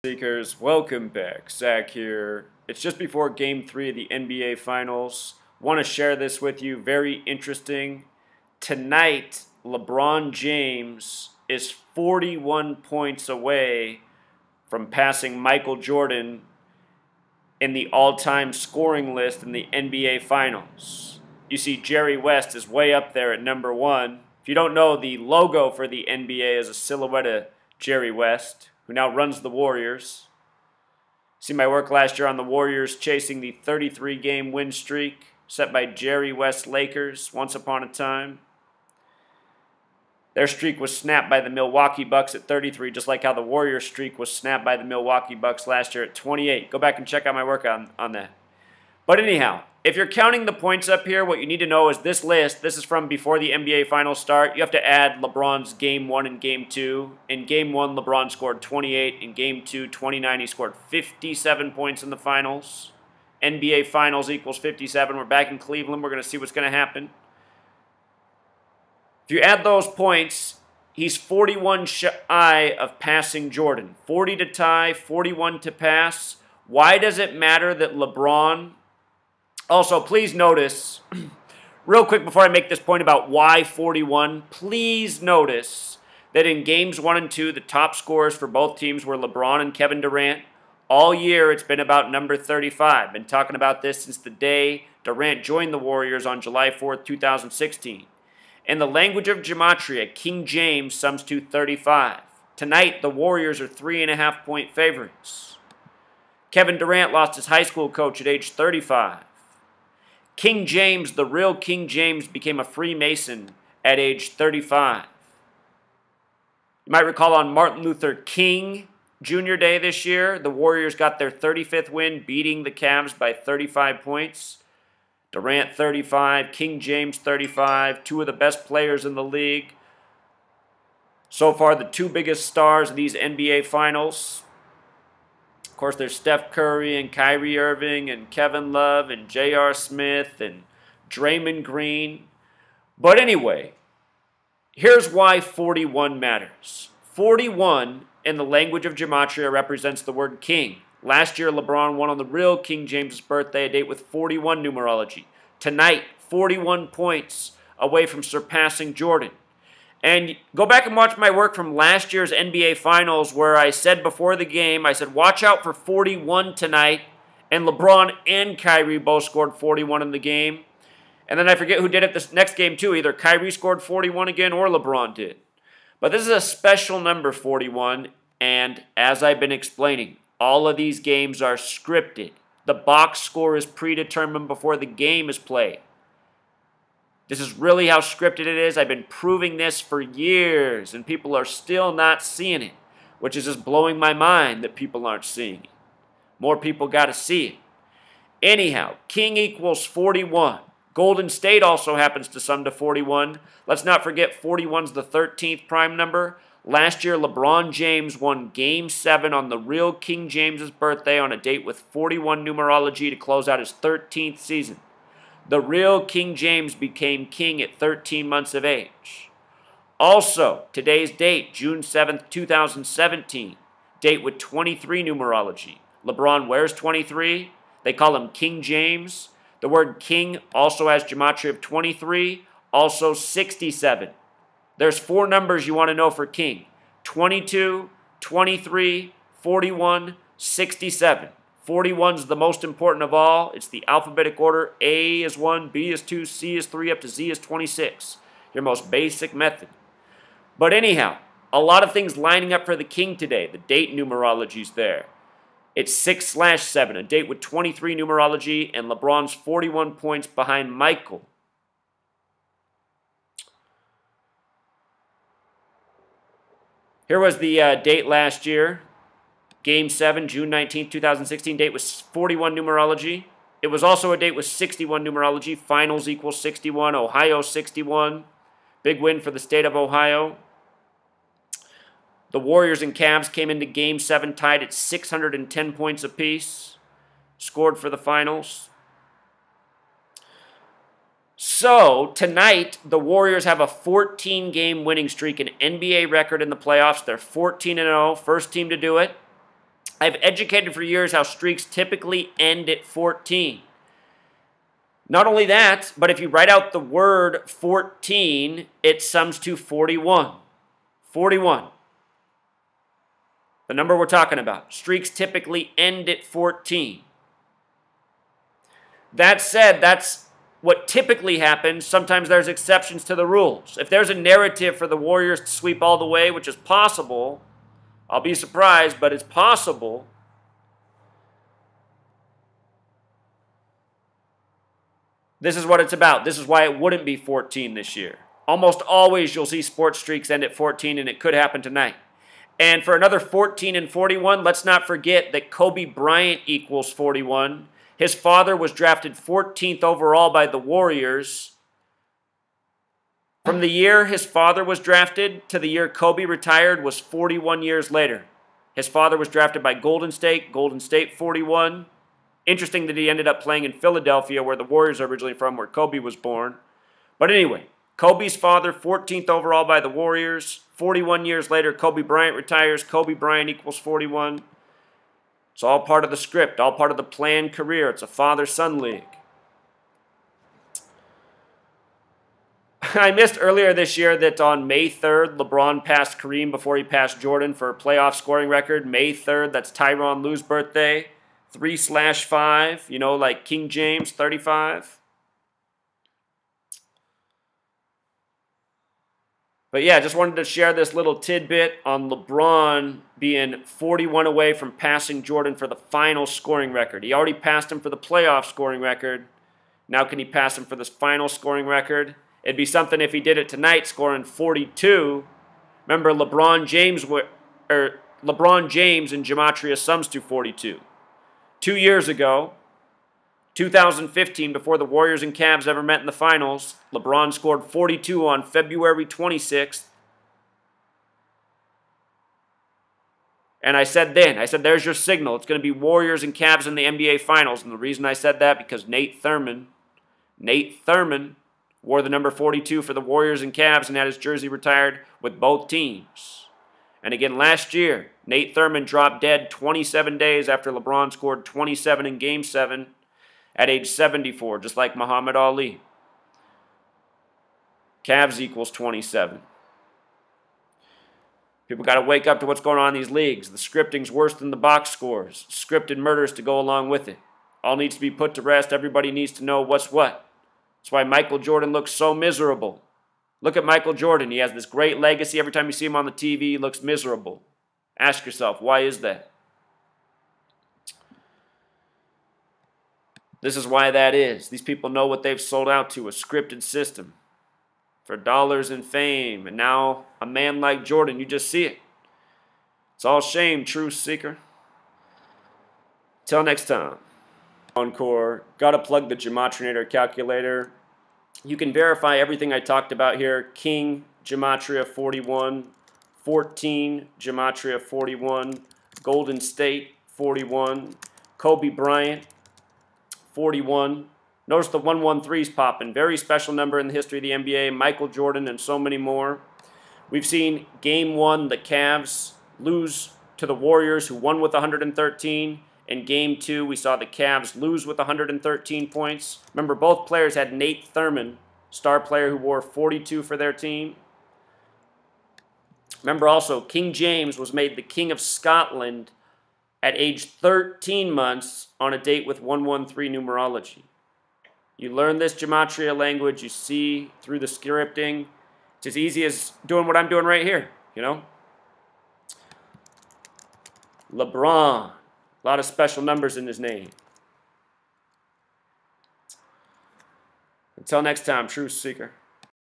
Seekers, welcome back. Zach here. It's just before Game 3 of the NBA Finals. Want to share this with you. Very interesting. Tonight, LeBron James is 41 points away from passing Michael Jordan in the all-time scoring list in the NBA Finals. You see Jerry West is way up there at number 1. If you don't know, the logo for the NBA is a silhouette of Jerry West, who now runs the Warriors. See my work last year on the Warriors chasing the 33-game win streak set by Jerry West Lakers once upon a time. Their streak was snapped by the Milwaukee Bucks at 33, just like how the Warriors streak was snapped by the Milwaukee Bucks last year at 28. Go back and check out my work on that. But anyhow, if you're counting the points up here, what you need to know is this list. This is from before the NBA Finals start. You have to add LeBron's Game 1 and Game 2. In Game 1, LeBron scored 28. In Game 2, 29. He scored 57 points in the Finals. NBA Finals equals 57. We're back in Cleveland. We're going to see what's going to happen. If you add those points, he's 41 shy of passing Jordan. 40 to tie, 41 to pass. Why does it matter that LeBron... Also, please notice, real quick before I make this point about why 41, please notice that in Games 1 and 2, the top scorers for both teams were LeBron and Kevin Durant. All year, it's been about number 35. Been talking about this since the day Durant joined the Warriors on July 4th, 2016. In the language of gematria, King James sums to 35. Tonight, the Warriors are 3.5-point favorites. Kevin Durant lost his high school coach at age 35. King James, the real King James, became a Freemason at age 35. You might recall on Martin Luther King Jr. Day this year, the Warriors got their 35th win, beating the Cavs by 35 points. Durant 35, King James 35, two of the best players in the league. So far, the two biggest stars of these NBA Finals. Of course, there's Steph Curry and Kyrie Irving and Kevin Love and J.R. Smith and Draymond Green. But anyway, here's why 41 matters. 41, in the language of gematria, represents the word king. Last year, LeBron won on the real King James' birthday, a date with 41 numerology. Tonight, 41 points away from surpassing Jordan. And go back and watch my work from last year's NBA Finals where I said before the game, I said, watch out for 41 tonight. And LeBron and Kyrie both scored 41 in the game. And then I forget who did it this next game too. Either Kyrie scored 41 again or LeBron did. But this is a special number, 41. And as I've been explaining, all of these games are scripted. The box score is predetermined before the game is played. This is really how scripted it is. I've been proving this for years, and people are still not seeing it, which is just blowing my mind that people aren't seeing it. More people got to see it. Anyhow, King equals 41. Golden State also happens to sum to 41. Let's not forget 41's the 13th prime number. Last year, LeBron James won Game 7 on the real King James' birthday on a date with 41 numerology to close out his 13th season. The real King James became king at 13 months of age. Also, today's date, June 7th, 2017, date with 23 numerology. LeBron wears 23. They call him King James. The word king also has gematria of 23, also 67. There's 4 numbers you want to know for king. 22, 23, 41, 67. 41's the most important of all. It's the alphabetic order. A is 1, B is 2, C is 3, up to Z is 26. Your most basic method. But anyhow, a lot of things lining up for the king today. The date numerology's there. It's 6/7, a date with 23 numerology, and LeBron's 41 points behind Michael. Here was the date last year. Game 7, June 19, 2016, date was 41 numerology. It was also a date with 61 numerology. Finals equals 61. Ohio 61. Big win for the state of Ohio. The Warriors and Cavs came into Game 7 tied at 610 points apiece. Scored for the finals. So, tonight, the Warriors have a 14-game winning streak, an NBA record in the playoffs. They're 14-0, first team to do it. I've educated for years how streaks typically end at 14. Not only that, but if you write out the word 14, it sums to 41. 41. The number we're talking about. Streaks typically end at 14. That said, that's what typically happens. Sometimes there's exceptions to the rules. If there's a narrative for the Warriors to sweep all the way, which is possible, I'll be surprised, but it's possible. This is what it's about. This is why it wouldn't be 14 this year. Almost always you'll see sports streaks end at 14, and it could happen tonight. And for another 14 and 41, let's not forget that Kobe Bryant equals 41. His father was drafted 14th overall by the Warriors. From the year his father was drafted to the year Kobe retired was 41 years later. His father was drafted by Golden State 41. Interesting that he ended up playing in Philadelphia, where the Warriors are originally from, where Kobe was born. But anyway, Kobe's father, 14th overall by the Warriors. 41 years later, Kobe Bryant retires. Kobe Bryant equals 41. It's all part of the script, all part of the planned career. It's a father-son league. I missed earlier this year that on May 3rd, LeBron passed Kareem before he passed Jordan for a playoff scoring record. May 3rd, that's Tyronn Lue's birthday. 3/5, you know, like King James, 35. But yeah, just wanted to share this little tidbit on LeBron being 41 away from passing Jordan for the final scoring record. He already passed him for the playoff scoring record. Now can he pass him for this final scoring record? It'd be something if he did it tonight, scoring 42. Remember, LeBron James in Gematria sums to 42. 2 years ago, 2015, before the Warriors and Cavs ever met in the finals, LeBron scored 42 on February 26th. And I said there's your signal. It's going to be Warriors and Cavs in the NBA Finals. And the reason I said that, because Nate Thurman wore the number 42 for the Warriors and Cavs and had his jersey retired with both teams. And again, last year, Nate Thurman dropped dead 27 days after LeBron scored 27 in Game 7 at age 74, just like Muhammad Ali. Cavs equals 27. People got to wake up to what's going on in these leagues. The scripting's worse than the box scores. Scripted murders to go along with it. All needs to be put to rest. Everybody needs to know what's what. That's why Michael Jordan looks so miserable. Look at Michael Jordan. He has this great legacy. Every time you see him on the TV, he looks miserable. Ask yourself, why is that? This is why that is. These people know what they've sold out to, a scripted system for dollars and fame. And now a man like Jordan, you just see it. It's all shame, truth seeker. Till next time. Encore. Gotta plug the Gematrinator calculator. You can verify everything I talked about here. King, Gematria 41. 14, Gematria 41. Golden State, 41. Kobe Bryant, 41. Notice the 113's popping. Very special number in the history of the NBA. Michael Jordan and so many more. We've seen Game 1, the Cavs lose to the Warriors, who won with 113. In Game 2, we saw the Cavs lose with 113 points. Remember, both players had Nate Thurman, star player who wore 42 for their team. Remember also, King James was made the King of Scotland at age 13 months on a date with 113 numerology. You learn this Gematria language, you see through the scripting. It's as easy as doing what I'm doing right here, you know? LeBron. A lot of special numbers in his name. Until next time, Truth Seeker.